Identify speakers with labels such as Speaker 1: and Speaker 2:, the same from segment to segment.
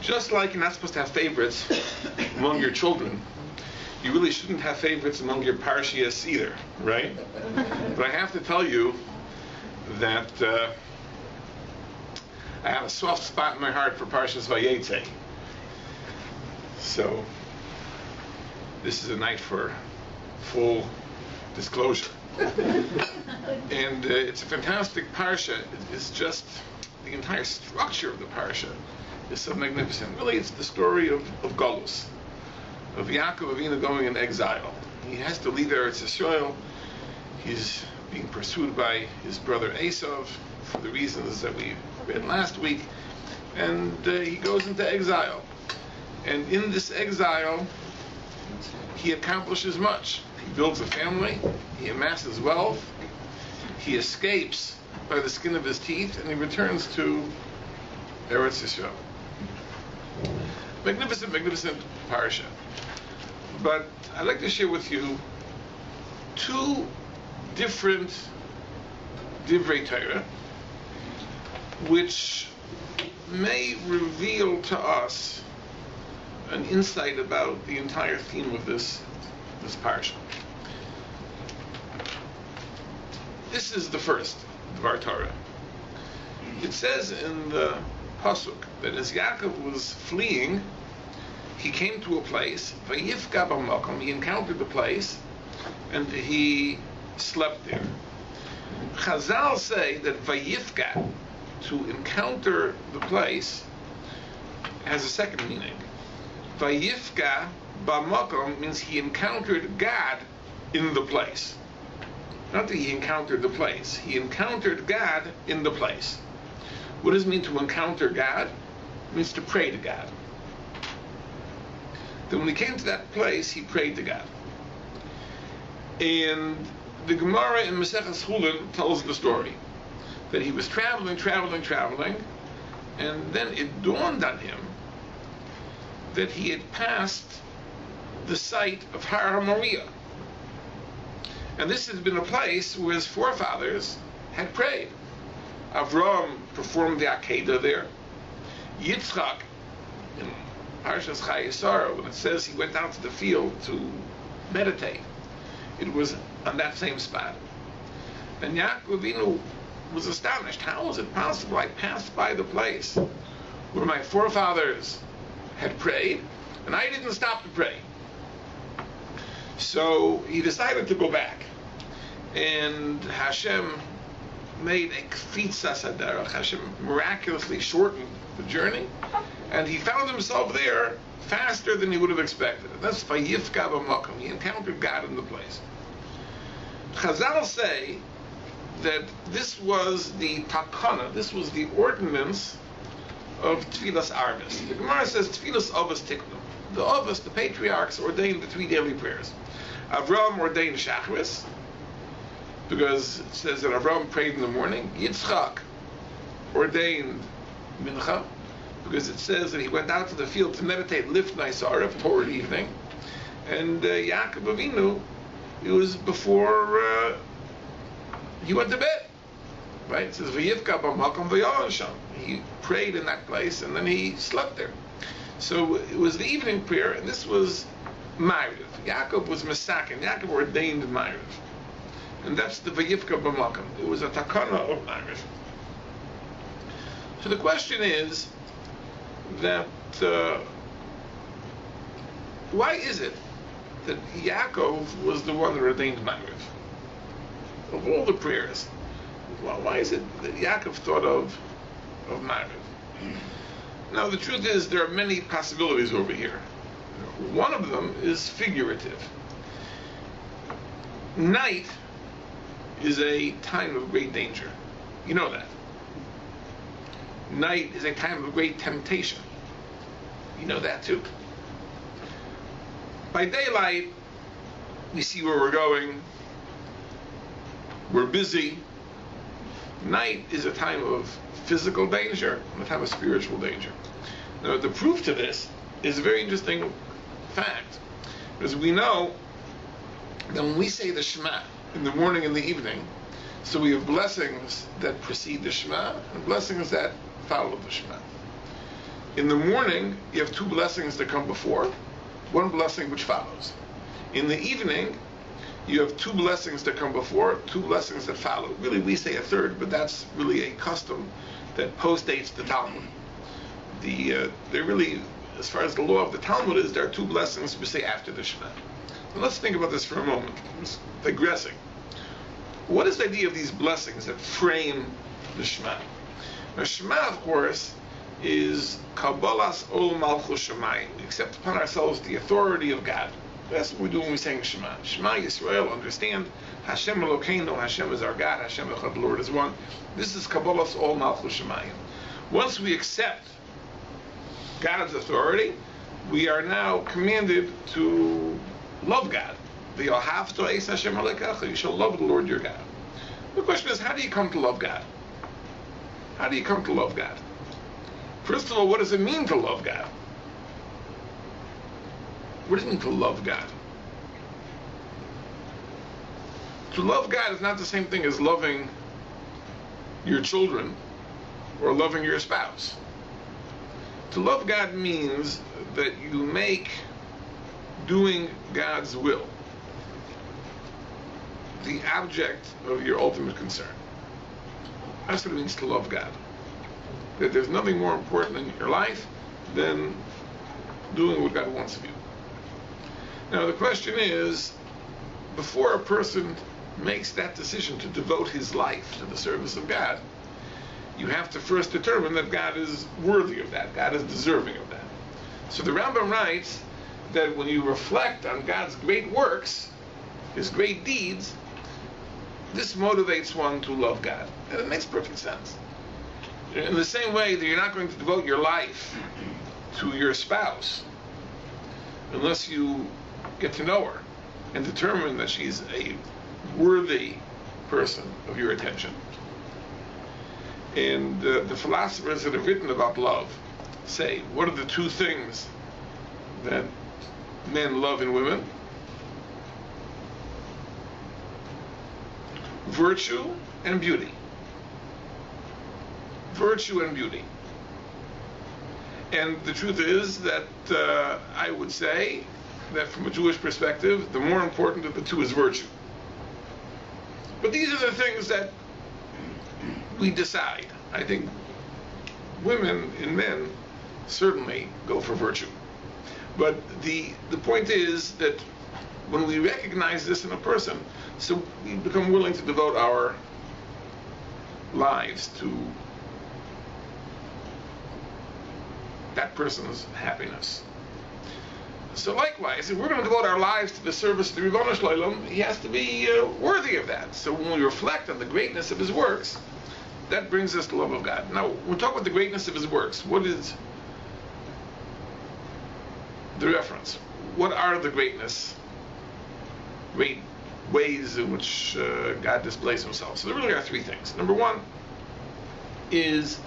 Speaker 1: just like you're not supposed to have favorites among your children, you really shouldn't have favorites among your parshias either, right? But I have to tell you that I have a soft spot in my heart for Parshas Vayetze. So this is a night for full disclosure. And it's a fantastic parsha. It's just the entire structure of the parsha is so magnificent. Really, it's the story of Golus, of Yaakov Avinu going in exile. He has to leave Eretz Yisrael. He's being pursued by his brother Esav for the reasons that we read last week, and he goes into exile. And in this exile, he accomplishes much. He builds a family, he amasses wealth, he escapes by the skin of his teeth, and he returns to Eretz Yisrael. Magnificent, magnificent parsha. But I'd like to share with you two different divrei Torah, which may reveal to us an insight about the entire theme of this parsha. This is the first Dvar Torah. It says in the pasuk that as Yaakov was fleeing, he came to a place, Vayifka b'makom, he encountered the place, and he slept there. Chazal say that Vayifka, to encounter the place, has a second meaning. Vayifka b'makom means he encountered God in the place. Not that he encountered the place. He encountered God in the place. What does it mean to encounter God? It means to pray to God. Then when he came to that place, he prayed to God. And the Gemara in Maseches Chulin tells the story that he was traveling, and then it dawned on him that he had passed the site of Har HaMoriah. And this had been a place where his forefathers had prayed. Avraham performed the Akedah there. Yitzchak, in Parshas Chayesara, when it says he went out to the field to meditate, it was on that same spot. And Yaakov Avinu was astonished. How is it possible? I passed by the place where my forefathers had prayed, and I didn't stop to pray. So he decided to go back, and Hashem made a kfitzas haderech. Hashem miraculously shortened the journey, and he found himself there faster than he would have expected. And that's Vayifka b'makom. He encountered God in the place. Chazal say that this was the takana, this was the ordinance of Tfilas Arvis. The Gemara says Tfilas Avos Tiknum. The Avos, the patriarchs, ordained the 3 daily prayers. Avraham ordained Shachris, because it says that Avraham prayed in the morning. Yitzchak ordained Mincha, because it says that he went out to the field to meditate Lifnei Sarev, toward evening. And Yaakov Avinu, it was before he went to bed. Right? It says Vayivka b'makom v'yalan sham. He prayed in that place and then he slept there. So it was the evening prayer, and this was Ma'ariv. Yaakov was Mesakin. Yaakov ordained Ma'ariv. And that's the Vayivka b'makom. It was a takana of Ma'ariv. So the question is that why is it that Yaakov was the one that ordained Ma'ariv? Of all the prayers, well, why is it that Yaakov thought of Ma'ariv? Now, the truth is, there are many possibilities over here. One of them is figurative. Night is a time of great danger. You know that. Night is a time of great temptation. You know that too. By daylight, we see where we're going. We're busy. Night is a time of physical danger and a time of spiritual danger. Now, the proof to this is a very interesting fact, because we know that when we say the Shema in the morning and the evening, so we have blessings that precede the Shema and blessings that follow the Shema. In the morning, you have two blessings that come before, one blessing which follows. In the evening, you have two blessings that come before, two blessings that follow. Really, we say a third, but that's really a custom that postdates the Talmud. They're really, as far as the law of the Talmud is, there are two blessings we say after the Shema. So let's think about this for a moment. I'm just digressing. What is the idea of these blessings that frame the Shema? Now, Shema, of course, is Kabbalas Ol Malchus Shemayim. We accept upon ourselves the authority of God. That's what we do when we sing Shema. Shema Yisrael, understand, Hashem Elokeinu, Hashem is our God, Hashem Echad, the Lord is one. This is Kabbalas Ol Malchus Shemayim. Once we accept God's authority, we are now commanded to love God. V'yohavto eis Hashem Elokecha, you shall love the Lord your God. The question is, how do you come to love God? How do you come to love God? First of all, what does it mean to love God? What does it mean to love God? To love God is not the same thing as loving your children or loving your spouse. To love God means that you make doing God's will the object of your ultimate concern. That's what it means to love God. That there's nothing more important in your life than doing what God wants of you. Now the question is, before a person makes that decision to devote his life to the service of God, you have to first determine that God is worthy of that, God is deserving of that. So the Rambam writes that when you reflect on God's great works, His great deeds, this motivates one to love God. And it makes perfect sense. In the same way that you're not going to devote your life to your spouse unless you get to know her and determine that she's a worthy person of your attention. And the philosophers that have written about love say, what are the two things that men love in women? Virtue and beauty. Virtue and beauty. And the truth is that I would say that from a Jewish perspective, the more important of the two is virtue. But these are the things that we decide. I think women and men certainly go for virtue. But the point is that when we recognize this in a person, so we become willing to devote our lives to that person's happiness. So likewise, if we're going to devote our lives to the service of the Ribono Shel Olam, he has to be worthy of that. So when we reflect on the greatness of his works, that brings us to love of God. Now, when we talk about the greatness of his works, what is the reference? What are the great ways in which God displays himself? So there really are three things. Number one is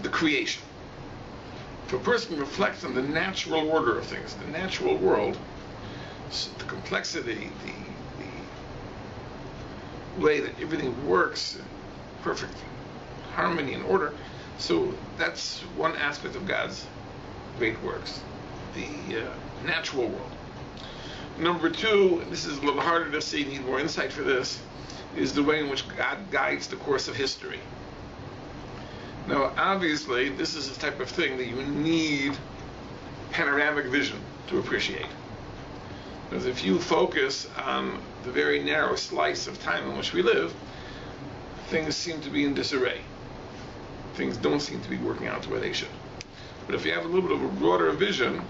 Speaker 1: the creation. If a person reflects on the natural order of things, the natural world, the complexity, the way that everything works in perfect harmony and order, so that's one aspect of God's great works, the natural world. Number two, and this is a little harder to see, need more insight for this, is the way in which God guides the course of history. Now, obviously, this is the type of thing that you need panoramic vision to appreciate. Because if you focus on the very narrow slice of time in which we live, things seem to be in disarray. Things don't seem to be working out the way they should. But if you have a little bit of a broader vision,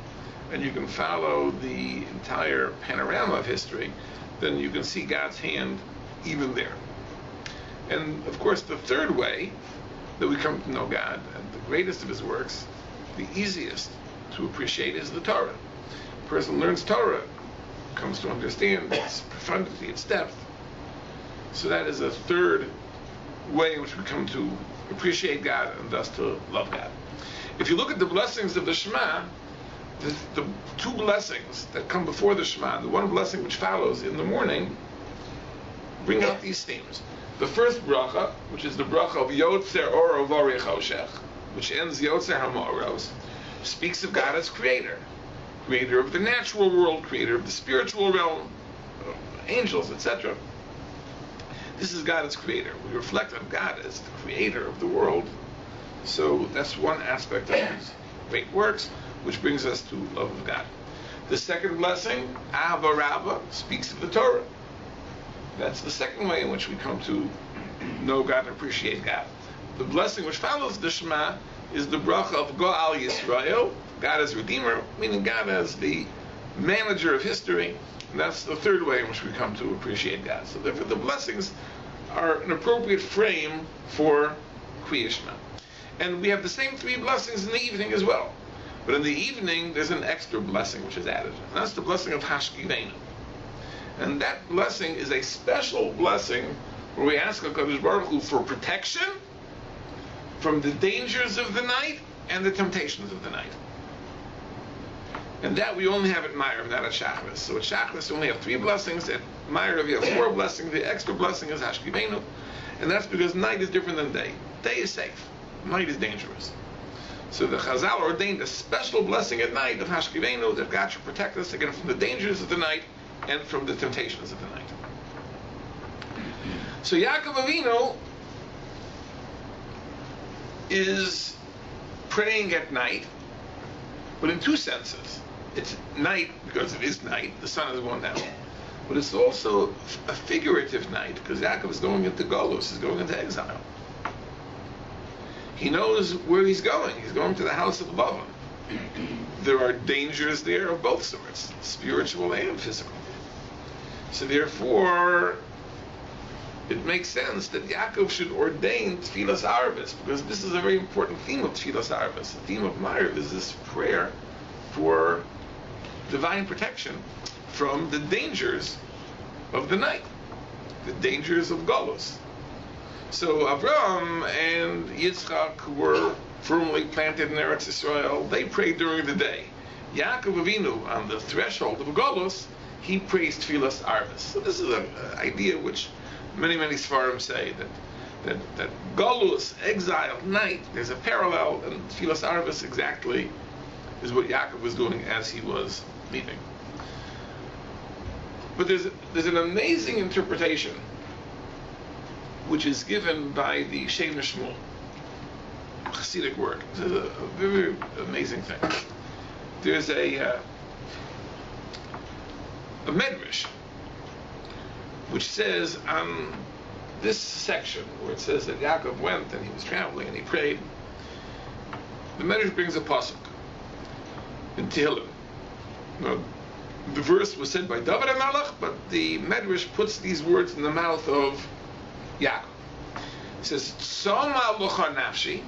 Speaker 1: and you can follow the entire panorama of history, then you can see God's hand even there. And of course, the third way that we come to know God, and the greatest of his works, the easiest to appreciate, is the Torah. A person learns Torah, comes to understand its profundity, its depth. So that is a third way in which we come to appreciate God and thus to love God. If you look at the blessings of the Shema, the two blessings that come before the Shema, the one blessing which follows in the morning, bring out these themes. The first bracha, which is the bracha of Yotzer Oro Vorech Hoshech, which ends Yotzer HaMa'oros, speaks of God as creator. Creator of the natural world, creator of the spiritual realm, angels, etc. This is God as creator. We reflect on God as the creator of the world. So that's one aspect of his great works, which brings us to love of God. The second blessing, Ahava Rabbah, speaks of the Torah. That's the second way in which we come to know God and appreciate God. The blessing which follows the Shema is the bracha of Go'al Yisrael, God as Redeemer, meaning God as the manager of history. And that's the third way in which we come to appreciate God. So therefore the blessings are an appropriate frame for Kriya Shema. And we have the same three blessings in the evening as well. But in the evening, there's an extra blessing which is added. And that's the blessing of Hashkivenu. And that blessing is a special blessing where we ask HaKadosh Baruch Hu for protection from the dangers of the night and the temptations of the night. And that we only have at Ma'ariv, not at Shachris. So at Shachris, we only have three blessings. At Ma'ariv, we have four blessings. The extra blessing is Hashkivenu. And that's because night is different than day. Day is safe. Night is dangerous. So the Chazal ordained a special blessing at night of Hashkivenu, that God should protect us again from the dangers of the night and from the temptations of the night. So Yaakov Avinu is praying at night, but in two senses. It's night because it is night, the sun is going down. But it's also a figurative night because Yaakov is going into Golus, he's going into exile. He knows where he's going. He's going to the house of Lavan. There are dangers there of both sorts, spiritual and physical. So therefore, it makes sense that Yaakov should ordain Tfilas Arvis, because this is a very important theme of Tfilas Arvis. The theme of Ma'ariv is this prayer for divine protection from the dangers of the night, the dangers of Golus. So Avraham and Yitzchak, who were firmly planted in Eretz Yisrael, they prayed during the day. Yaakov Avinu, on the threshold of Golus, he prays Tfilas Arvis. So this is an idea which many Sfarim say that Golus, exile, night, there's a parallel, and Tfilas Arvis exactly is what Yaakov was doing as he was leaving. But there's an amazing interpretation which is given by the Shem Shmuel, Hasidic work. It's a very amazing thing. There's a Medrash which says on this section where it says that Yaakov went and he was traveling and he prayed, the Medrash brings a pasuk in Tehillim. Now, the verse was said by David HaMelech, but the Medrash puts these words in the mouth of Yaakov. It says, Tzoma lucha nafshi,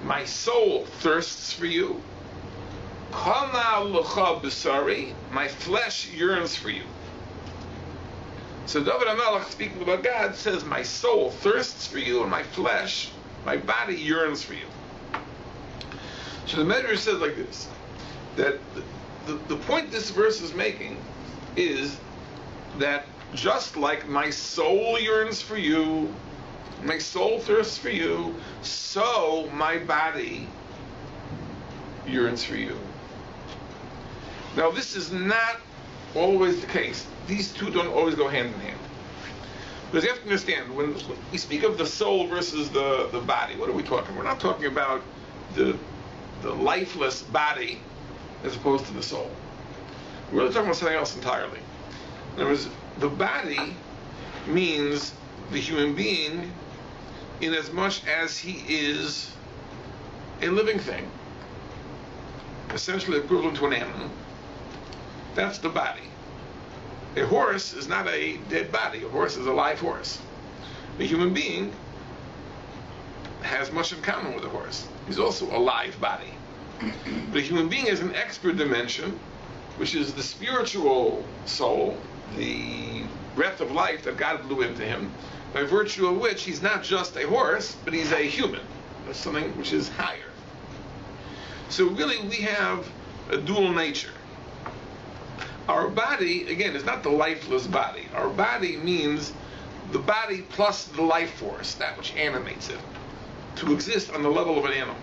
Speaker 1: my soul thirsts for you. Kama lucha b'sari, my flesh yearns for you. So David HaMelech, speaking about God, says, my soul thirsts for you, and my flesh, my body yearns for you. So the Medrash says like this, that the point this verse is making is that just like my soul yearns for you, my soul thirsts for you, so my body yearns for you. Now this is not always the case. These two don't always go hand in hand. Because you have to understand, when we speak of the soul versus the body, what are we talking? We're not talking about the lifeless body as opposed to the soul. We're really talking about something else entirely. In other words, the body means the human being in as much as he is a living thing, essentially equivalent to an animal. That's the body. A horse is not a dead body. A horse is a live horse. A human being has much in common with a horse. He's also a live body. But a human being has an extra dimension, which is the spiritual soul, the breath of life that God blew into him, by virtue of which he's not just a horse, but he's a human. That's something which is higher. So really we have a dual nature. Our body, again, is not the lifeless body. Our body means the body plus the life force, that which animates it, to exist on the level of an animal.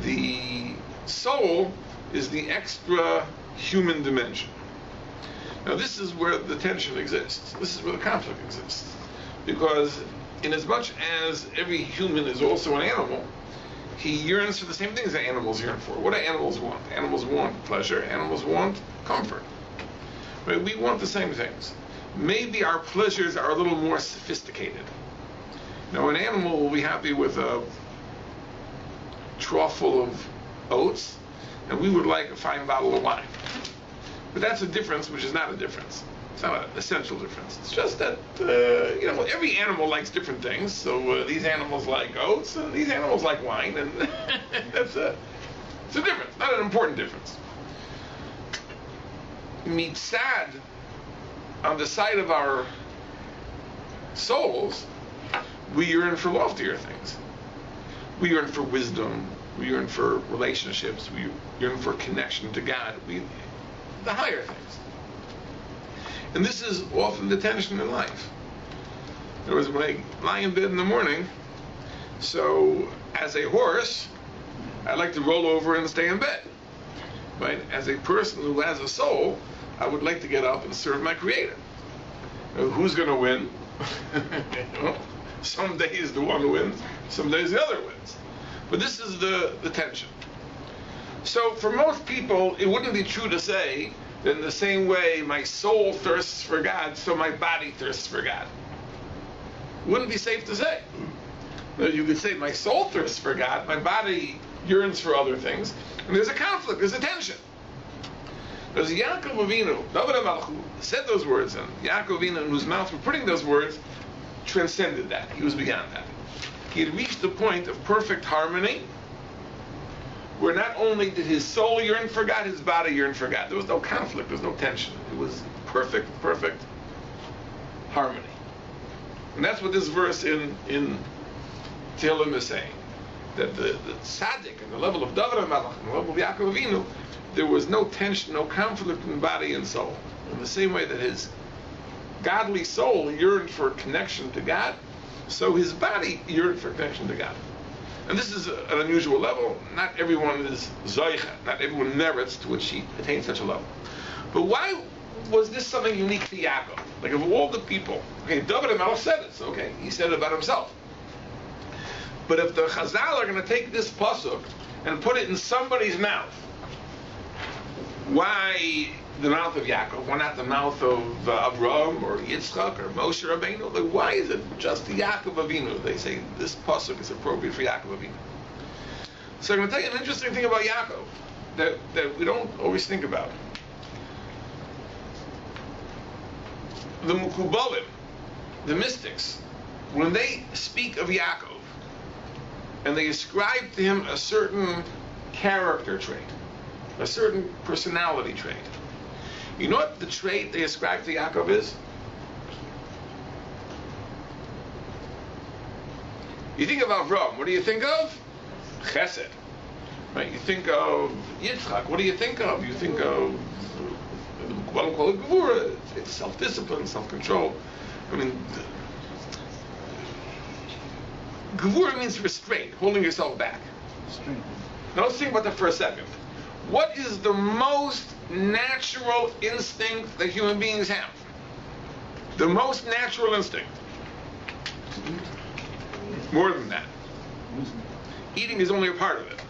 Speaker 1: The soul is the extra human dimension. Now this is where the tension exists. This is where the conflict exists. Because in as much as every human is also an animal, he yearns for the same things that animals yearn for. What do animals want? Animals want pleasure. Animals want comfort. Right? We want the same things. Maybe our pleasures are a little more sophisticated. Now, an animal will be happy with a trough full of oats, and we would like a fine bottle of wine. But that's a difference which is not a difference. It's not an essential difference. It's just that, every animal likes different things. So these animals like oats, and these animals like wine, and it's a difference, not an important difference. Mitzad, on the side of our souls, we yearn for loftier things. We yearn for wisdom. We yearn for relationships. We yearn for connection to God. The higher things. And this is often the tension in life. In other words, when I lie in bed in the morning, so as a horse, I like to roll over and stay in bed. Right? As a person who has a soul, I would like to get up and serve my Creator. Now, who's going to win? Some days the one wins, some days the other wins. But this is the tension. So for most people, it wouldn't be true to say that in the same way my soul thirsts for God, so my body thirsts for God. Wouldn't be safe to say. You could say my soul thirsts for God, my body yearns for other things, and there's a conflict, there's a tension. There's Yaakov Avinu, David HaMelech, said those words, and Yaakov Avinu, in whose mouth were putting those words, transcended that. He was beyond that. He had reached the point of perfect harmony, where not only did his soul yearn for God, his body yearned for God. There was no conflict, there was no tension. It was perfect harmony. And that's what this verse in Tehillim is saying. That the tzaddik, and the level of David HaMelech, and the level of Yaakov Avinu, there was no tension, no conflict in body and soul. In the same way that his godly soul yearned for connection to God, so his body yearned for connection to God. And this is an unusual level. Not everyone is zoicha. Not everyone merits to attain such a level. But why was this something unique to Yaakov? Like, of all the people, okay, David HaMelech said it, so okay, he said it about himself. But if the Chazal are going to take this pasuk and put it in somebody's mouth, why the mouth of Yaakov? Why not the mouth of Avraham or Yitzchak or Moshe Rabbeinu? Like, why is it just Yaakov Avinu? They say this pasuk is appropriate for Yaakov Avinu. So I'm going to tell you an interesting thing about Yaakov that we don't always think about. The Mukubalim, the mystics, when they speak of Yaakov, and they ascribe to him a certain character trait, a certain personality trait. You know what the trait they ascribe to Yaakov is? You think of Avraham, what do you think of? Chesed. Right? You think of Yitzchak, what do you think of? You think of what we call it Gevura. It's self-discipline, self-control. I mean, Gevura means restraint, holding yourself back. Now let's think about that for a second. What is the most natural instinct that human beings have? The most natural instinct. More than that. Eating is only a part of it.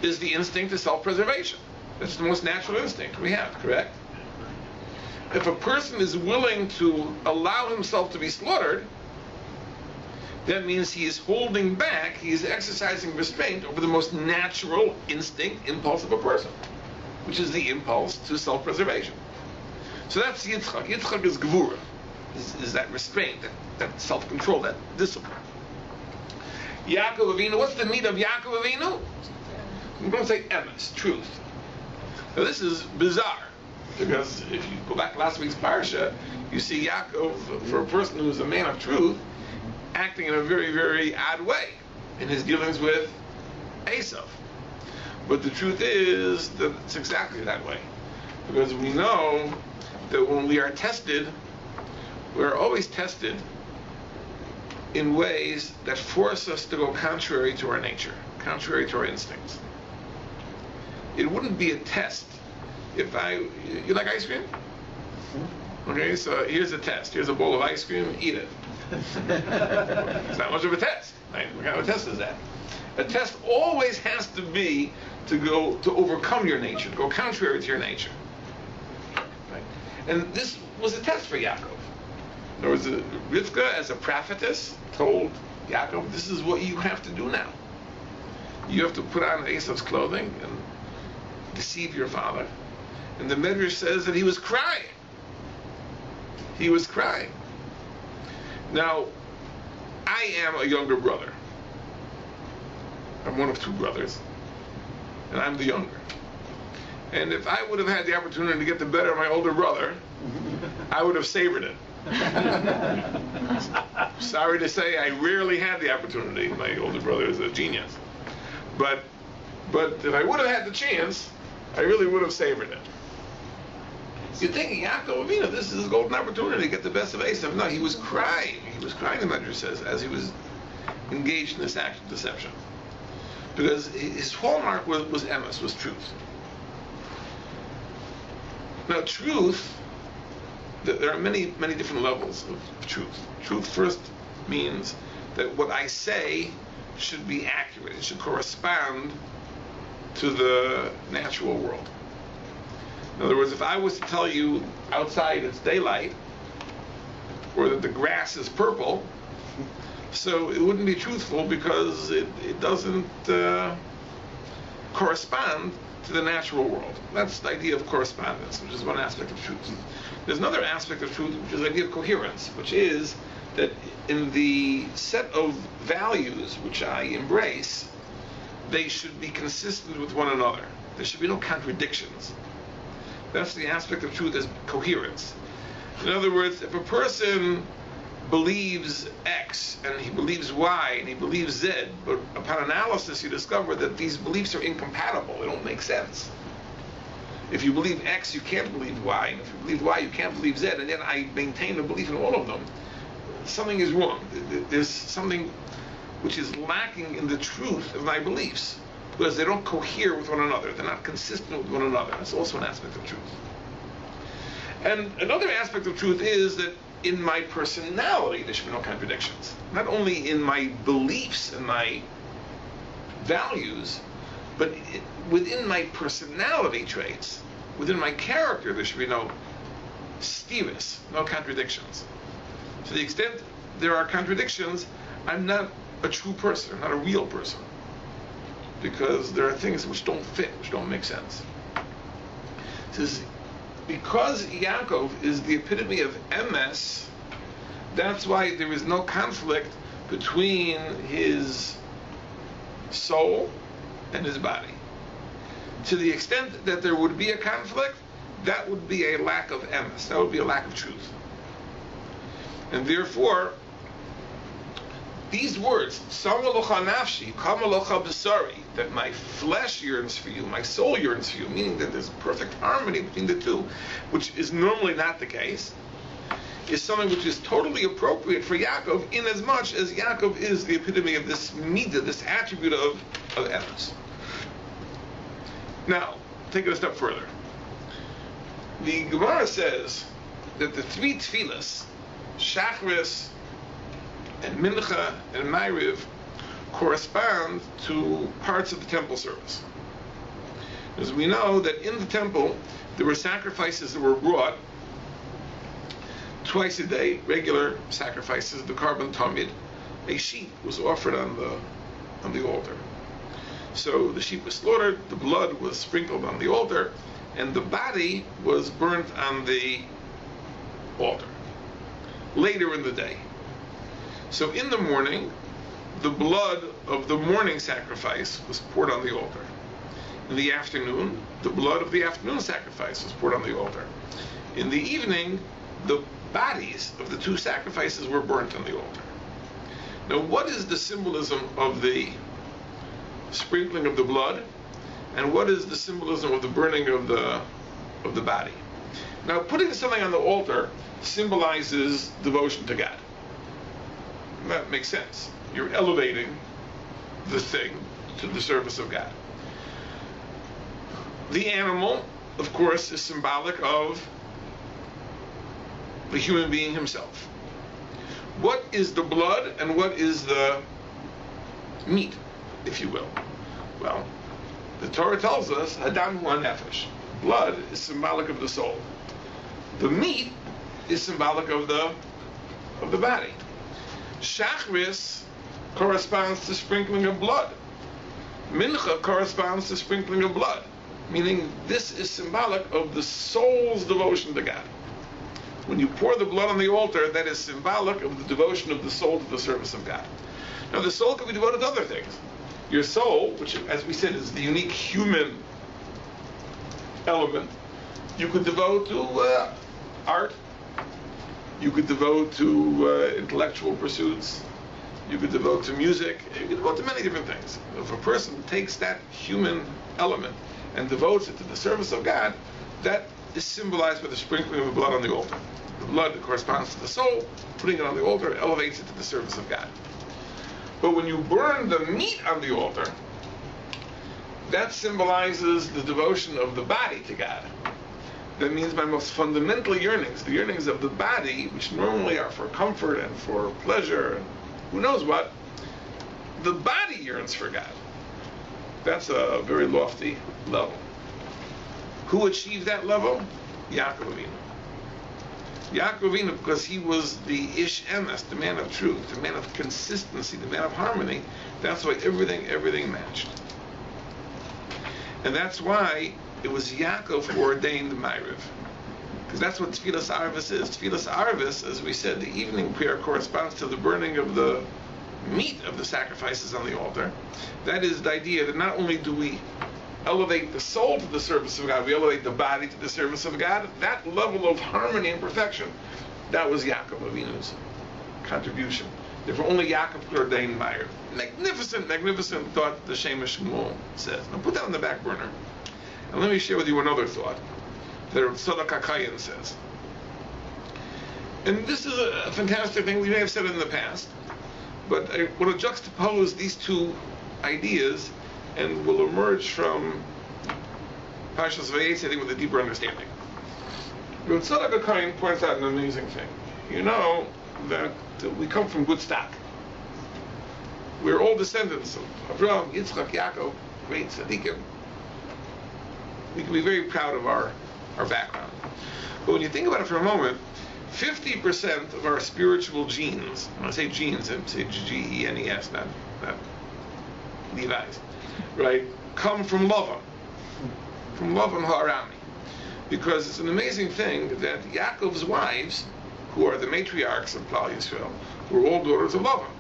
Speaker 1: Is the instinct of self-preservation. That's the most natural instinct we have, correct? If a person is willing to allow himself to be slaughtered, that means he is holding back, he is exercising restraint over the most natural instinct, impulse of a person, which is the impulse to self-preservation. So that's Yitzchak. Yitzchak is Gevura, is that restraint, that self-control, that discipline. Yaakov Avinu, what's the meat of Yaakov Avinu? We're going to say emes, truth. Now this is bizarre, because if you go back to last week's parsha, you see Yaakov, for a person who's a man of truth, acting in a very, very odd way in his dealings with Esav. But the truth is that it's exactly that way. Because we know that when we are tested, we're always tested in ways that force us to go contrary to our nature, contrary to our instincts. it wouldn't be a test if you like ice cream? Okay, so here's a test. Here's a bowl of ice cream, eat it. It's not much of a test, right? What kind of a test is that? A test always has to be to overcome your nature, to go contrary to your nature. Right? And this was a test for Yaakov. There was Rivka, as a prophetess, told Yaakov, this is what you have to do now. You have to put on Esav's clothing and deceive your father. And the Medrash says that he was crying. He was crying. Now, I am a younger brother. I'm one of two brothers. And I'm the younger. And if I would have had the opportunity to get the better of my older brother, I would have savored it. Sorry to say, I rarely had the opportunity. My older brother is a genius. But if I would have had the chance, I really would have savored it. You'd think, Yaakov, this is his golden opportunity to get the best of Esav. No, he was crying. He was crying, the Medrash says, as he was engaged in this act of deception. Because his hallmark was emes, was truth. Now, truth, there are many, many different levels of truth. Truth first means that what I say should be accurate. It should correspond to the natural world. In other words, if I was to tell you outside it's daylight, or that the grass is purple, so it wouldn't be truthful because it doesn't correspond to the natural world. That's the idea of correspondence, which is one aspect of truth. There's another aspect of truth, which is the idea of coherence, which is that in the set of values which I embrace, they should be consistent with one another. There should be no contradictions. That's the aspect of truth, as coherence. In other words, if a person believes X and he believes Y and he believes Z, but upon analysis you discover that these beliefs are incompatible, they don't make sense. If you believe X, you can't believe Y, and if you believe Y, you can't believe Z, and yet I maintain a belief in all of them, something is wrong. There's something which is lacking in the truth of my beliefs, because they don't cohere with one another. They're not consistent with one another. That's also an aspect of truth. And another aspect of truth is that in my personality, there should be no contradictions. Not only in my beliefs and my values, but within my personality traits, within my character, there should be no steerus, no contradictions. To the extent there are contradictions, I'm not a true person, I'm not a real person. Because there are things which don't fit, which don't make sense. It says, because Yaakov is the epitome of emes, that's why there is no conflict between his soul and his body. To the extent that there would be a conflict, that would be a lack of emes, that would be a lack of truth. And therefore, these words, Samalocha nafshi, Kamalocha besari, that my flesh yearns for you, my soul yearns for you, meaning that there's perfect harmony between the two, which is normally not the case, is something which is totally appropriate for Yaakov, in as much as Yaakov is the epitome of this midah, this attribute of emes. Now, take it a step further. The Gemara says that the three tefillas, Shachris, and Mincha and Ma'ariv, correspond to parts of the temple service. As we know that in the temple there were sacrifices that were brought twice a day, regular sacrifices, the carbon tamid. A sheep was offered on the altar. So the sheep was slaughtered, the blood was sprinkled on the altar, and the body was burnt on the altar later in the day. So in the morning, the blood of the morning sacrifice was poured on the altar. In the afternoon, the blood of the afternoon sacrifice was poured on the altar. In the evening, the bodies of the two sacrifices were burnt on the altar. Now, what is the symbolism of the sprinkling of the blood, and what is the symbolism of the burning of the body? Now, putting something on the altar symbolizes devotion to God. That makes sense. You're elevating the thing to the service of God. The animal, of course, is symbolic of the human being himself. What is the blood and what is the meat, if you will? Well, the Torah tells us, Hadam hu nefesh. Blood is symbolic of the soul. The meat is symbolic of the body. Shachris corresponds to sprinkling of blood. Mincha corresponds to sprinkling of blood, meaning this is symbolic of the soul's devotion to God. When you pour the blood on the altar, that is symbolic of the devotion of the soul to the service of God. Now, the soul can be devoted to other things. Your soul, which, as we said, is the unique human element, you could devote to art, you could devote to intellectual pursuits, you could devote to music, you could devote to many different things. If a person takes that human element and devotes it to the service of God, that is symbolized by the sprinkling of the blood on the altar. The blood corresponds to the soul, putting it on the altar elevates it to the service of God. But when you burn the meat on the altar, that symbolizes the devotion of the body to God. That means my most fundamental yearnings, the yearnings of the body, which normally are for comfort and for pleasure and who knows what, the body yearns for God. That's a very lofty level. Who achieved that level? Yaakov Avinu. Yaakov Avinu, because he was the Ish Emes, the man of truth, the man of consistency, the man of harmony. That's why everything matched. And that's why it was Yaakov who ordained Ma'ariv. Because that's what Tfilas Arvis is. Tfilas Arvis, as we said, the evening prayer corresponds to the burning of the meat of the sacrifices on the altar. That is the idea that not only do we elevate the soul to the service of God, we elevate the body to the service of God. That level of harmony and perfection, that was Yaakov Avinu's contribution. Therefore, only Yaakov could ordain Ma'ariv. Magnificent thought the Shemesh Shmuel says. Now put that on the back burner. And let me share with you another thought that Tzadok HaKayin says. And this is a fantastic thing. We may have said it in the past, but I want to juxtapose these two ideas and will emerge from Parshas Vayetze, I think, with a deeper understanding. Rabbi Tzadok HaKayin points out an amazing thing. You know that we come from good stock. We're all descendants of Abraham, Yitzchak, Yaakov, great tzaddikim. We can be very proud of our background. But when you think about it for a moment, 50% of our spiritual genes, when I say genes, I say G-E-N-E-S, not Levi's, right, come from Lavan Ha'arami. Because it's an amazing thing that Yaakov's wives, who are the matriarchs of Klal Yisrael, were all daughters of Lavan.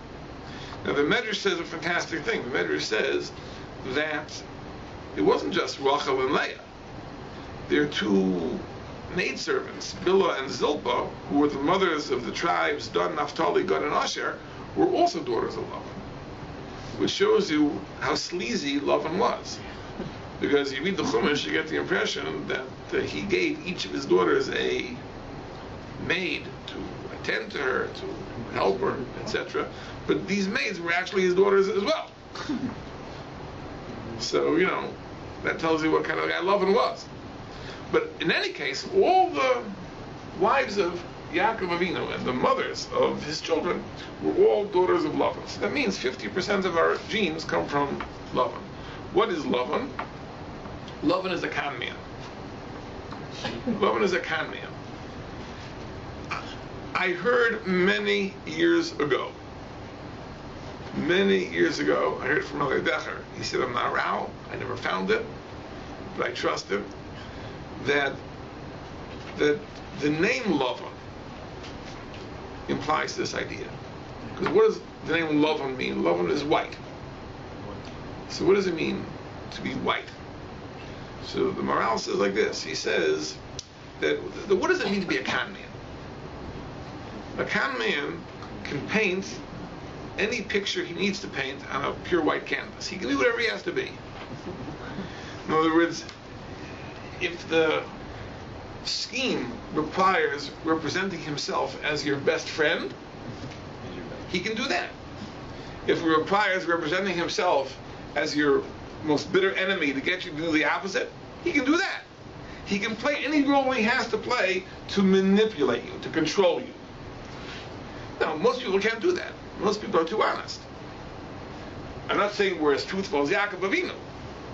Speaker 1: Now the Medrash says a fantastic thing. The Medrash says that it wasn't just Rachel and Leah. Their two maidservants, Bilhah and Zilpah, who were the mothers of the tribes Dan, Naphtali, Gad, and Asher, were also daughters of Lavan, which shows you how sleazy Lavan was. Because you read the Chumash, you get the impression that he gave each of his daughters a maid to attend to her, to help her, etc. But these maids were actually his daughters as well. So, that tells you what kind of guy Lavan was. But in any case, all the wives of Yaakov Avinu and the mothers of his children were all daughters of Lavan. So that means 50% of our genes come from Lavan. What is Lavan? Lavan is a con man. Lavan is a con man. I heard many years ago, I heard from Rabbi Eliezer. He said, I'm not Rao, I never found it, but I trust him, that the name Lavan implies this idea. Because what does the name Lavan mean? Lavan is white. So what does it mean to be white? So the Maral says like this. He says that what does it mean to be a con man? A con man can paint any picture he needs to paint on a pure white canvas. He can be whatever he has to be. In other words, if the scheme requires representing himself as your best friend, he can do that. If it requires representing himself as your most bitter enemy to get you to do the opposite, he can do that. He can play any role he has to play to manipulate you, to control you. Now, most people can't do that. Most people are too honest. I'm not saying we're as truthful as Yaakov Avinu,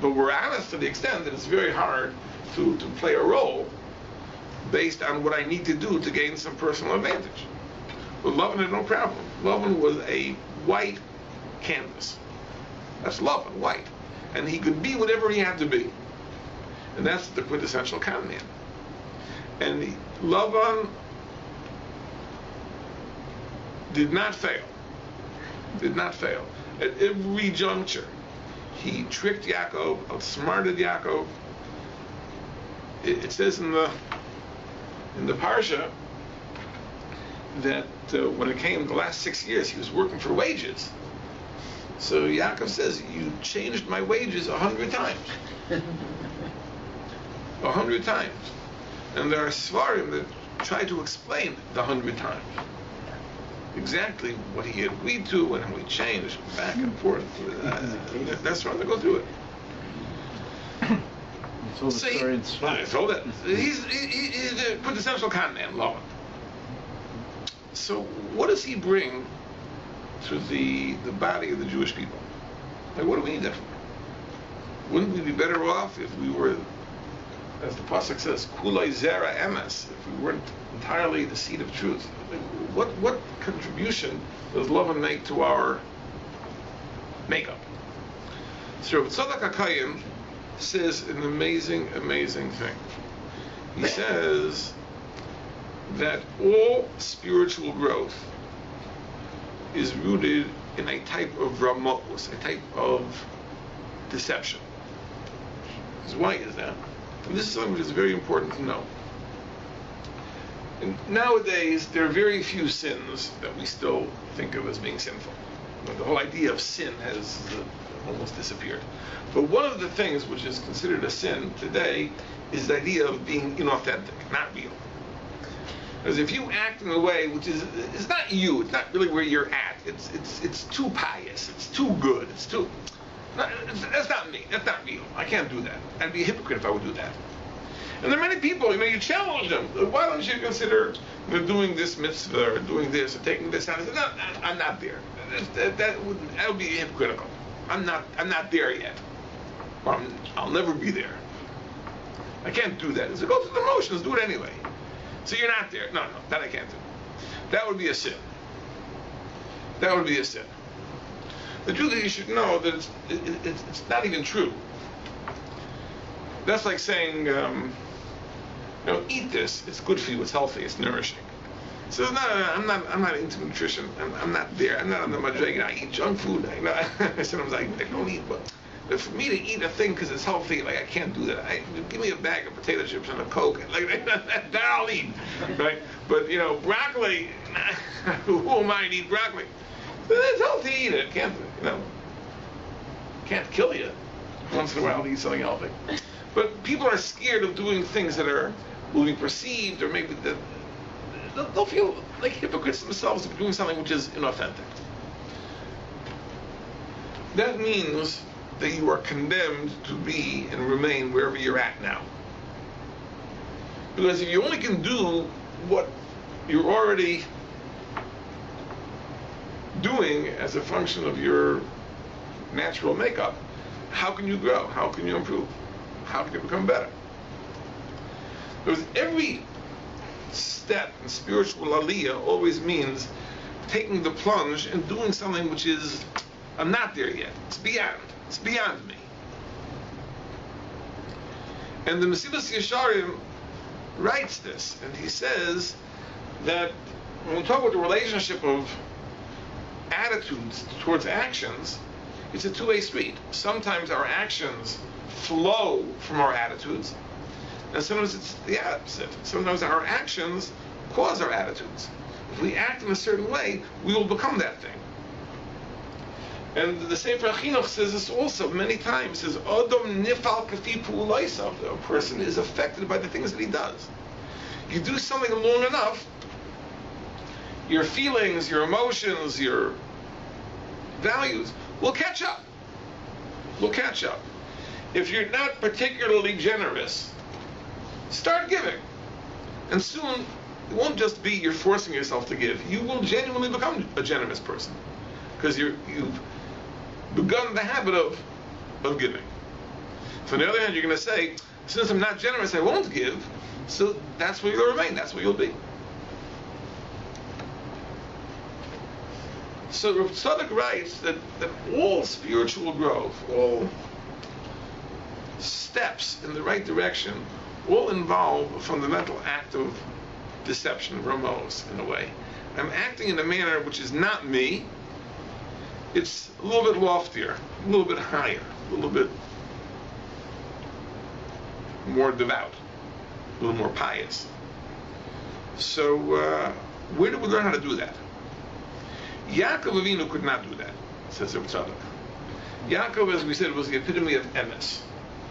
Speaker 1: but we're honest to the extent that it's very hard to play a role based on what I need to do to gain some personal advantage. But Lavan had no problem. Lavan was a white canvas. That's Lavan, white. And he could be whatever he had to be. And that's the quintessential con man. And Lavan did not fail. Did not fail. At every juncture, he tricked Yaakov, outsmarted Yaakov. It says in the parsha that when it came the last 6 years, he was working for wages. So Yaakov says, "You changed my wages 100 times." 100 times. And there are svarim that try to explain the 100 times. Exactly what he agreed to and how he changed back and forth. That's why they go through it.
Speaker 2: You told the story in Sfat.
Speaker 1: I told it. He's the quintessential con man, Lavan. So what does he bring to the body of the Jewish people? Like, what do we need that for? Wouldn't we be better off if we were, as the pasuk says, kulei zera emes, if we weren't entirely the seed of truth? What contribution does Lavan make to our makeup? So Tzadok HaKayim says an amazing thing. He says that all spiritual growth is rooted in a type of ramos, a type of deception. Why is that? And this is something which is very important to know. And nowadays, there are very few sins that we still think of as being sinful. The whole idea of sin has almost disappeared. But one of the things which is considered a sin today is the idea of being inauthentic, not real. Because if you act in a way which is not you, it's not really where you're at. It's too pious, it's too good, that's not me, that's not real. I can't do that. I'd be a hypocrite if I would do that. And there are many people, you challenge them. Why don't you consider doing this mitzvah or doing this or taking this out? I said, no, I'm not there. That would be hypocritical. I'm not there yet. I'll never be there. I can't do that. So go through the motions, do it anyway. So you're not there. No, that I can't do. That would be a sin. That would be a sin. The truth is, you should know that it's not even true. That's like saying, eat this. It's good for you. It's healthy. It's nourishing. So no, I'm not into nutrition. I'm not there. I'm not on the madrega. I eat junk food. Sometimes I don't eat, but for me to eat a thing because it's healthy, like I can't do that. Give me a bag of potato chips and a Coke, that I'll eat, right? But broccoli. Who am I to eat broccoli? It's healthy to eat it. Can't kill you. Once in a while, to eat something healthy. But people are scared of doing things that will be perceived, or maybe that they'll feel like hypocrites themselves if doing something which is inauthentic. That means that you are condemned to be and remain wherever you're at now. Because if you only can do what you're already doing as a function of your natural makeup, how can you grow? How can you improve? How can you become better? Because every step in spiritual aliyah always means taking the plunge and doing something which is, I'm not there yet. It's beyond me. And the Mesilas Yesharim writes this, and he says that when we talk about the relationship of attitudes towards actions, it's a two-way street. Sometimes our actions flow from our attitudes, and sometimes it's the opposite. Sometimes our actions cause our attitudes. If we act in a certain way, we will become that thing. And the Sefer Chinuch says this also many times. It says, Odom nifal kafi pu'ulaisav. A person is affected by the things that he does. You do something long enough, your feelings, your emotions, your values will catch up. if you're not particularly generous, start giving. And soon, it won't just be you're forcing yourself to give. You will genuinely become a generous person. Because you've begun the habit of giving. So on the other hand, you're going to say, since I'm not generous, I won't give. So that's where you'll remain. That's where you'll be. So Rabbi Tzadok writes that all spiritual growth, all steps in the right direction, all involve a fundamental act of deception, ramos, in a way. I'm acting in a manner which is not me. It's a little bit loftier, a little bit higher, a little bit more devout, a little more pious. So where do we learn how to do that? Yaakov Avinu could not do that, says Rabbi Tzadok. Yaakov, as we said, was the epitome of emes.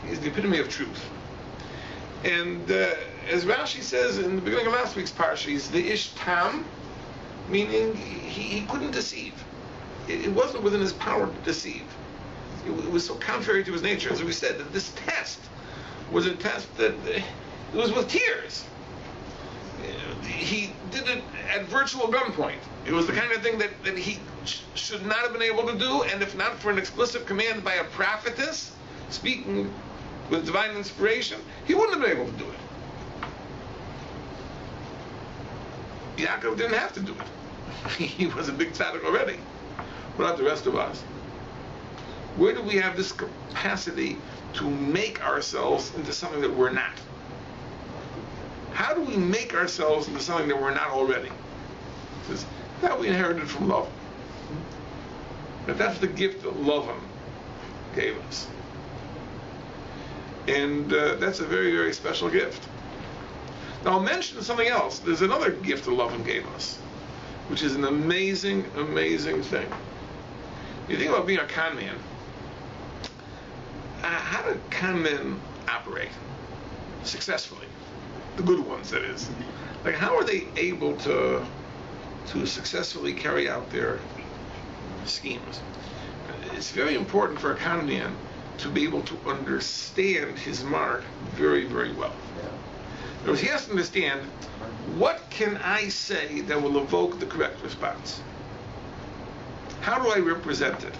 Speaker 1: He's the epitome of truth. And as Rashi says in the beginning of last week's parsha, he's the ish tam, meaning he couldn't deceive. It wasn't within his power to deceive. It was so contrary to his nature. As we said, that this test was a test that it was with tears. He did it at virtual gunpoint. It was the kind of thing that he should not have been able to do, and if not for an explicit command by a prophetess, speaking with divine inspiration, he wouldn't have been able to do it. Yaakov didn't have to do it. He was a big tzaddik already. What about the rest of us? Where do we have this capacity to make ourselves into something that we're not? How do we make ourselves into something that we're not already? Because that we inherited from Lavan. But that's the gift that Lavan gave us. And that's a very, very special gift. Now I'll mention something else. There's another gift that Lavan gave us, which is an amazing, amazing thing. You think about being a con man. How do con men operate successfully? The good ones, that is. Like, how are they able to successfully carry out their schemes? It's very important for a con man to be able to understand his mark very, very well. In other words, he has to understand, what can I say that will evoke the correct response? How do I represent it?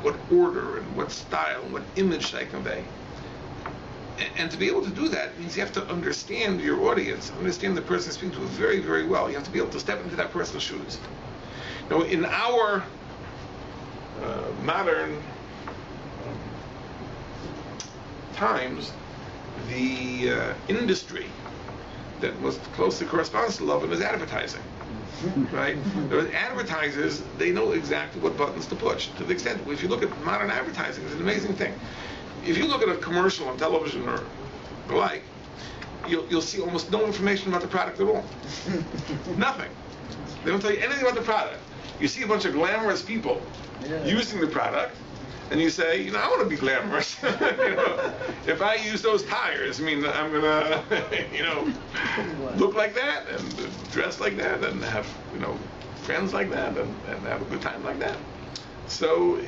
Speaker 1: What order and what style and what image should I convey? And to be able to do that means you have to understand your audience, understand the person speaking to very, very well. You have to be able to step into that person's shoes. Now, in our modern times, the industry that most closely corresponds to Lavan is advertising. Right? Those advertisers, they know exactly what buttons to push. To the extent, if you look at modern advertising, it's an amazing thing. If you look at a commercial on television or the like, you'll see almost no information about the product at all. Nothing. They don't tell you anything about the product. You see a bunch of glamorous people using the product, and you say, I want to be glamorous. If I use those tires, I'm gonna, look like that and dress like that and have, friends like that and have a good time like that. So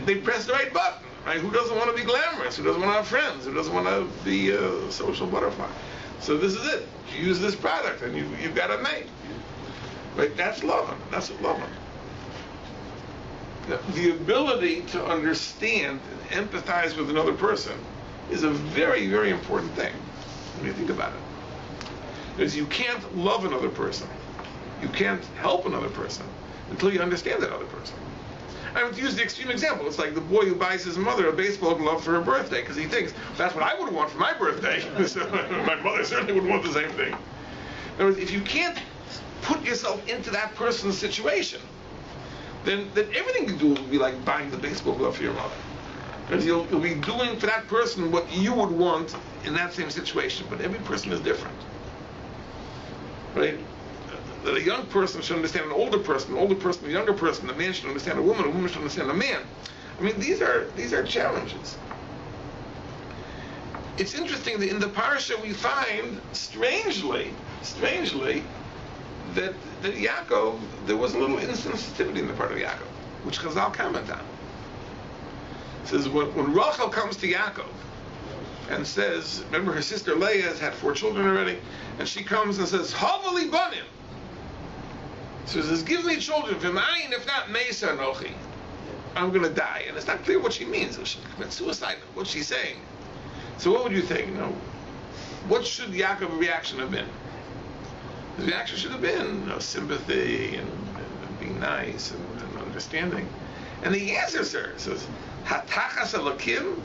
Speaker 1: they press the right button. Right? Who doesn't want to be glamorous? Who doesn't want to have friends? Who doesn't want to be a social butterfly? So this is it. You use this product, and you've got it made. Right? That's Lavan. That's what Lavan. Now, the ability to understand and empathize with another person is a very, very important thing when you think about it. Because you can't love another person, you can't help another person until you understand that other person. I would use the extreme example. It's like the boy who buys his mother a baseball glove for her birthday because he thinks, that's what I would want for my birthday. So my mother certainly would want the same thing. In other words, if you can't put yourself into that person's situation, then everything you do will be like buying the baseball glove for your mother. Because you'll be doing for that person what you would want in that same situation. But every person is different. Right? That a young person should understand an older person a younger person, a man should understand a woman should understand a man. These are challenges. It's interesting that in the parsha we find, strangely, that Yaakov, there was a little insensitivity in the part of Yaakov, which Chazal comment on. It says when Rachel comes to Yaakov and says, remember her sister Leah has had 4 children already, and she comes and says, Havali banim. So she says, give me children, v'mayin if not Mesa Nochi. I'm going to die. And it's not clear what she means. She commits suicide. What's she saying? So what would you think? What should Yaakov's reaction have been? His reaction should have been sympathy and being nice and understanding. And he answers her. He says, Hatachas Elokim?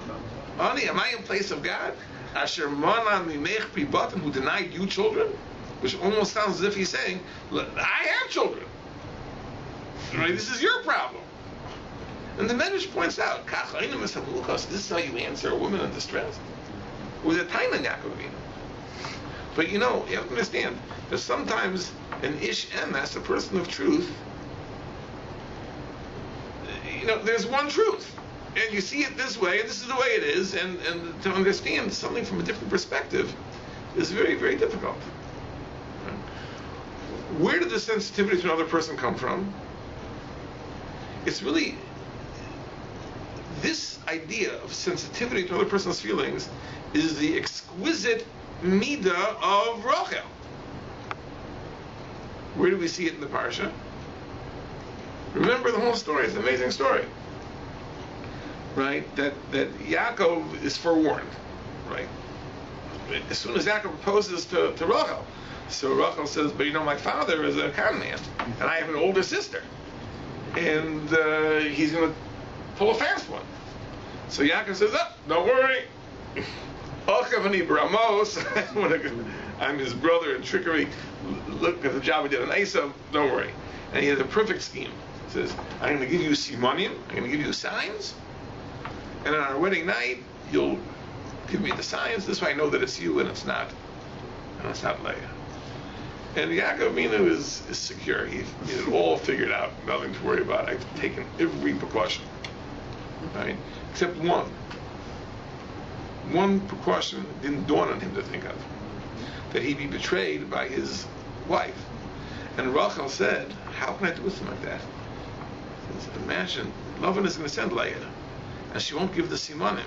Speaker 1: Ani, am I in place of God? Asher mana mimech pribatim, who denied you children? Which almost sounds as if he's saying, I have children. Right? This is your problem. And the Medrash points out, this is how you answer a woman in distress. With a time in Yaakov Avinu. But you have to understand that sometimes an ish emes, a person of truth, there's one truth. And you see it this way, and this is the way it is, and to understand something from a different perspective is very, very difficult. Where did the sensitivity to another person come from? It's really this idea of sensitivity to another person's feelings is the exquisite midah of Rachel. Where do we see it in the parsha? Remember the whole story. It's an amazing story. Right? That Yaakov is forewarned. Right? As soon as Yaakov proposes to Rachel, so Rachel says, but my father is a con man, and I have an older sister. And he's going to pull a fast one. So Yaakov says, don't worry. I'm his brother in trickery. Look at the job he did on Esav. Don't worry. And he has a perfect scheme. He says, I'm going to give you simonim. I'm going to give you signs. And on our wedding night, you'll give me the signs. This way I know that it's you and it's not Leah. And Yaakov Avinu is secure. He had it all figured out. Nothing to worry about. I've taken every precaution. Right? Except one. One precaution didn't dawn on him to think of. That he'd be betrayed by his wife. And Rachel said, how can I do with him like that? He says, imagine, Lavan is going to send Leah. And she won't give the simanim.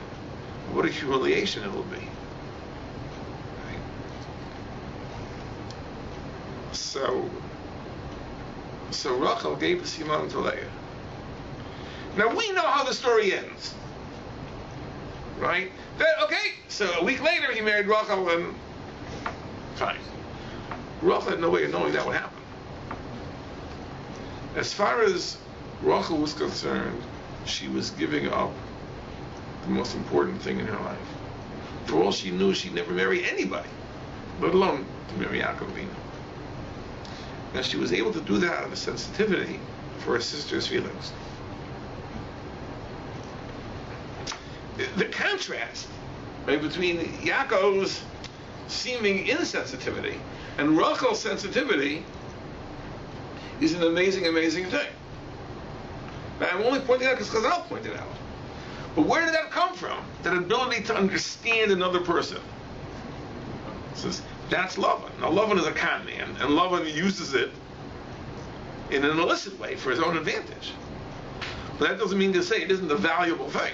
Speaker 1: What a humiliation it will be. Right? So Rachel gave the simanim to Leah. Now we know how the story ends. Right? So a week later he married Rachel and fine. Rachel had no way of knowing that would happen. As far as Rachel was concerned, she was giving up the most important thing in her life. For all she knew, she'd never marry anybody, let alone to marry Yaakov Avinu. And she was able to do that out of a sensitivity for her sister's feelings. The contrast between Yaakov's seeming insensitivity and Rachel's sensitivity is an amazing, amazing thing. Now, I'm only pointing out because Chazal pointed out. But where did that come from? That ability to understand another person. It says, that's Lavan. Now, Lavan is a con man, and Lavan uses it in an illicit way for his own advantage. But that doesn't mean to say it isn't a valuable thing.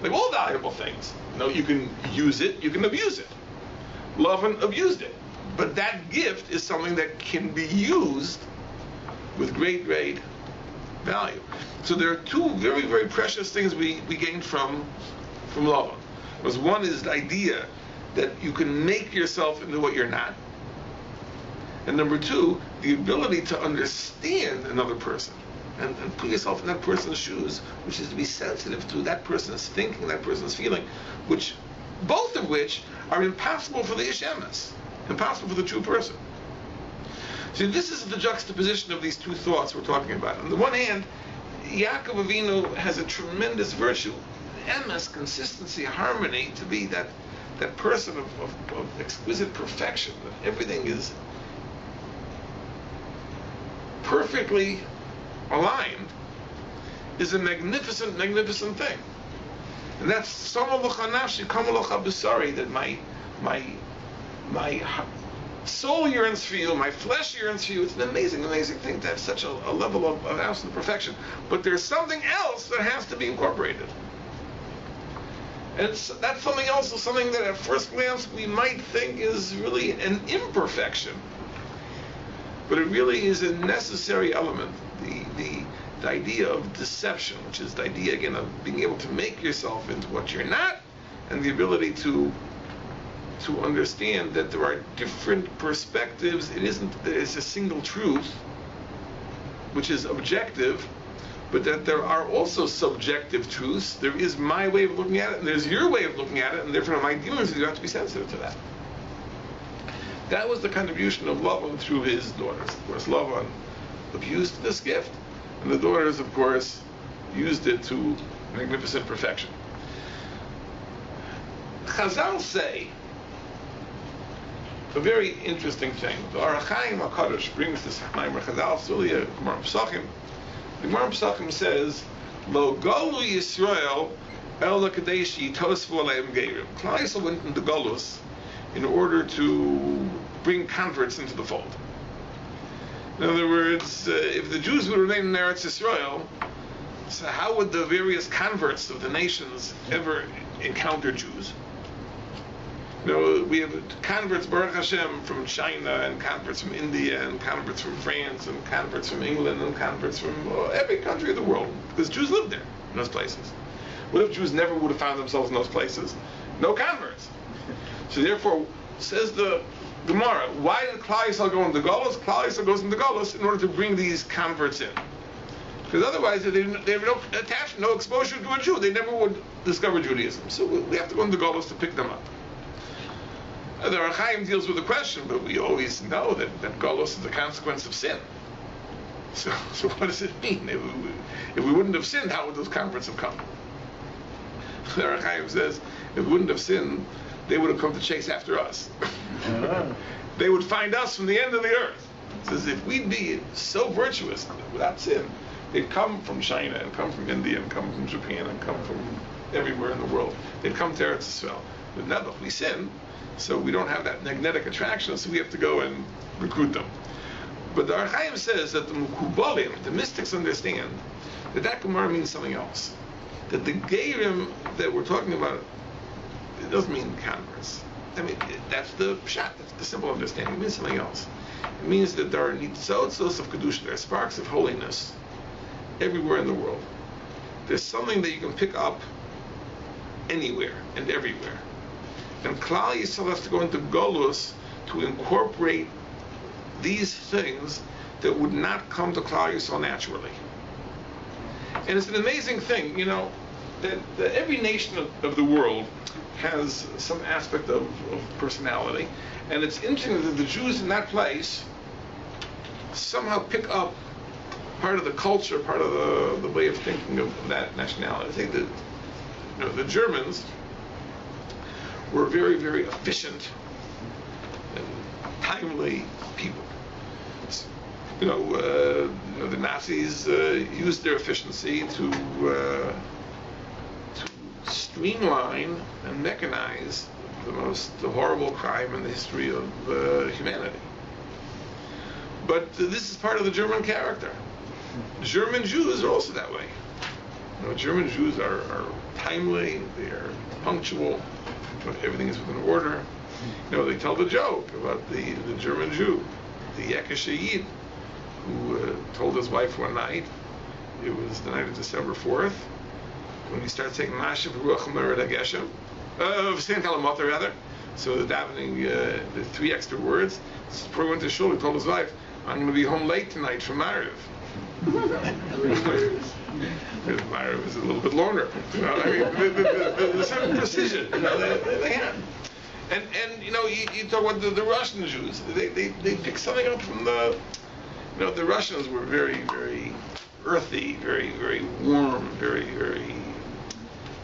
Speaker 1: Like all valuable things. You can use it, you can abuse it. Lavan abused it. But that gift is something that can be used with great, great value. So there are two very, very precious things we gained from Lavan. One is the idea that you can make yourself into what you're not. And number two, the ability to understand another person and put yourself in that person's shoes, which is to be sensitive to that person's thinking, that person's feeling, both of which are impossible for the Yeshiva, impossible for the true person. So this is the juxtaposition of these two thoughts we're talking about. On the one hand, Yaakov Avinu has a tremendous virtue, emes, consistency, harmony, to be that person of exquisite perfection, that everything is perfectly aligned, is a magnificent, magnificent thing. And that's Somalocha Nafshi, Kamalocha B'sari, that my soul yearns for you, my flesh yearns for you. It's an amazing, amazing thing to have such a level of absolute perfection. But there's something else that has to be incorporated. And that's something else, something that at first glance we might think is really an imperfection. But it really is a necessary element. The idea of deception, which is the idea, again, of being able to make yourself into what you're not, and the ability to understand that there are different perspectives. It isn't that it's a single truth, which is objective, but that there are also subjective truths. There is my way of looking at it, and there's your way of looking at it, and therefore my dealings with you have to be sensitive to that. That was the contribution of Lavan through his daughters. Of course, Lavan abused this gift, and the daughters, of course, used it to magnificent perfection. Chazal say a very interesting thing. The Archaim HaKadosh brings this Maimer Chazal. It's really a Gemara Pesachim. The Gemara Pesachim says, Lo Golu Yisrael El Kadeshi Tosfu Aleim Geirim. Klal Yisrael went into Golus in order to bring converts into the fold. In other words, if the Jews would remain in Eretz Yisrael, so how would the various converts of the nations ever encounter Jews? You know, we have converts, Baruch Hashem, from China, and converts from India, and converts from France, and converts from England, and converts from every country of the world, because Jews live there, in those places. What if Jews never would have found themselves in those places? No converts. So therefore, says the Gemara, why did Klal Yisrael go into Golus? Klal Yisrael goes into Golus in order to bring these converts in. Because otherwise, they have no attachment, no exposure to a Jew. They never would discover Judaism. So we have to go into Golus to pick them up. The Archaim deals with the question, but we always know that Golus is a consequence of sin. So what does it mean? If we wouldn't have sinned, how would those converts have come? The Archaim says, if we wouldn't have sinned, they would have come to chase after us. They would find us from the end of the earth. It says, if we'd be so virtuous without sin, they'd come from China, and come from India, and come from Japan, and come from everywhere in the world. They'd come to Eretz Yisrael. But never, we sin, so we don't have that magnetic attraction, so we have to go and recruit them. But the Archaim says that the Mukubalim, the mystics, understand that Gemara means something else. That the Geirim that we're talking about, it doesn't mean converts. I mean, that's the pshat, that's the simple understanding. It means something else. It means that there are nitzotzos of kedusha, there are sparks of holiness everywhere in the world. There's something that you can pick up anywhere and everywhere. And Klal Yisrael has to go into Golus to incorporate these things that would not come to Klal Yisrael naturally. And it's an amazing thing, you know, that every nation of the world has some aspect of personality. And it's interesting that the Jews in that place somehow pick up part of the culture, part of the way of thinking of that nationality. I think that, you know, the Germans were very, very efficient and timely people. You know, the Nazis used their efficiency to streamline and mechanize the horrible crime in the history of humanity. But this is part of the German character. German Jews are also that way. You know, German Jews are timely, they're punctual, everything is within order. You know, they tell the joke about the German Jew, the Yekishe Yid, who told his wife one night, it was the night of December 4th, when he started saying Mashiv Ruach Mered HaGeshem, V'Sein Kalamata rather, so the davening, the 3 extra words. Before he went to shul, he told his wife, I'm going to be home late tonight from Mariv. Because Mariv is a little bit longer. You know, I mean, the certain precision, you know, they have. And you know, you talk about the Russian Jews. They pick something up from the, you know, the Russians were very, very earthy, very, very warm, very, very,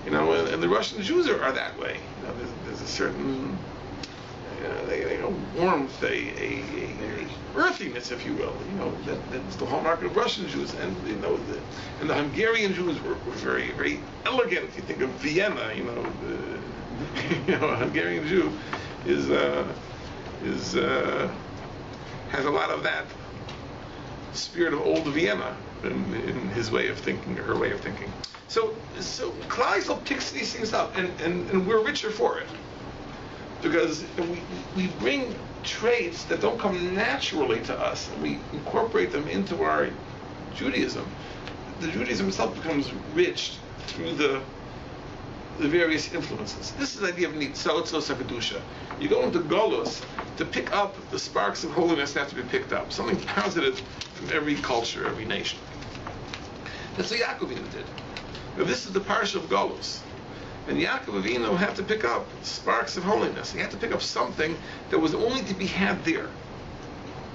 Speaker 1: you know, and the Russian Jews are that way. You know, there's a certain, they have warmth, a earthiness, if you will. You know, that's the hallmark of Russian Jews, and you know, the Hungarian Jews were very, very elegant. If you think of Vienna, you know, a Hungarian Jew has a lot of that spirit of old Vienna. in his way of thinking or her way of thinking. So Klal Yisrael picks these things up, and we're richer for it, because we bring traits that don't come naturally to us, and we incorporate them into our Judaism. The Judaism itself becomes rich through the various influences. This is the idea of nitzotzos hakadusha. You go into Golus to pick up the sparks of holiness that have to be picked up, something positive from every culture, every nation. That's what Yaakov Avinu did. Now, this is the parsha of Golus. And Yaakov Avinu had to pick up sparks of holiness. He had to pick up something that was only to be had there.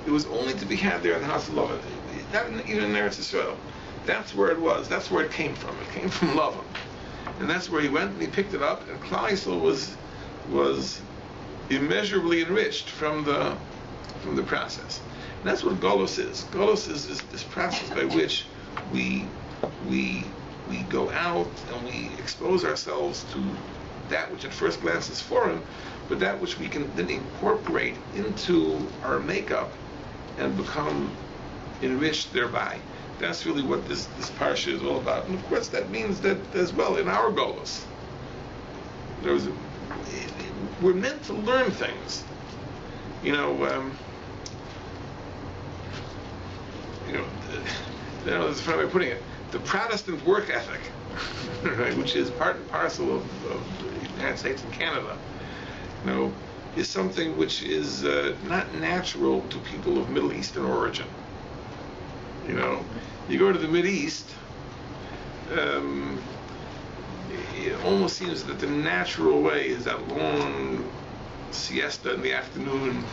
Speaker 1: It was only to be had there in the house of Lavan. Not even in Eretz Yisrael. That's where it was. That's where it came from. It came from Lavan. And that's where he went and he picked it up. And Klal Yisrael was immeasurably enriched from the process. And that's what Golus is. Golus is this process by which we go out and we expose ourselves to that which at first glance is foreign, but that which we can then incorporate into our makeup and become enriched thereby. That's really what this parsha is all about. And of course that means that as well in our Golus, we're meant to learn things. There's a funny way of putting it. The Protestant work ethic, right, which is part and parcel of the United States and Canada, is something which is not natural to people of Middle Eastern origin. You go to the Middle East, it almost seems that the natural way is that long siesta in the afternoon,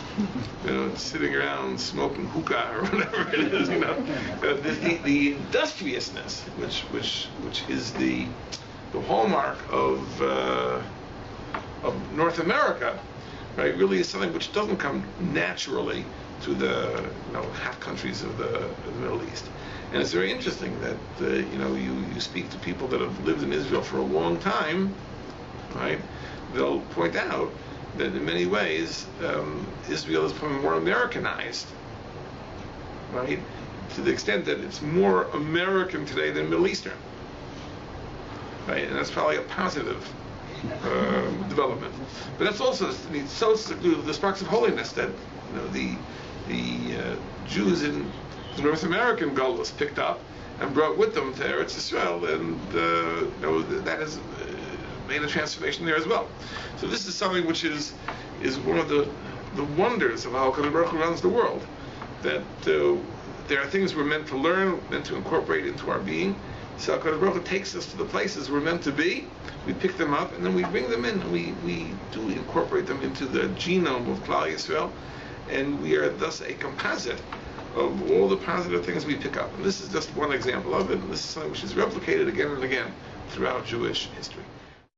Speaker 1: sitting around smoking hookah or whatever it is, the industriousness, which is the hallmark of North America, right? Really is something which doesn't come naturally to the half countries of the Middle East. And it's very interesting that you speak to people that have lived in Israel for a long time, right? They'll point out that in many ways Israel is becoming more Americanized, right? To the extent that it's more American today than Middle Eastern, right? And that's probably a positive development. But that's also the sparks of holiness that the Jews in the North American Golus picked up and brought with them to Eretz Yisrael, and that has made a transformation there as well. So this is something which is one of the wonders of how HaKadosh Baruch Hu runs the world, that there are things we're meant to learn, meant to incorporate into our being. So HaKadosh Baruch Hu takes us to the places we're meant to be, we pick them up, and then we bring them in, and we do incorporate them into the genome of Klal Yisrael, and we are thus a composite of all the positive things we pick up. And this is just one example of it, and this is something which is replicated again and again throughout Jewish history.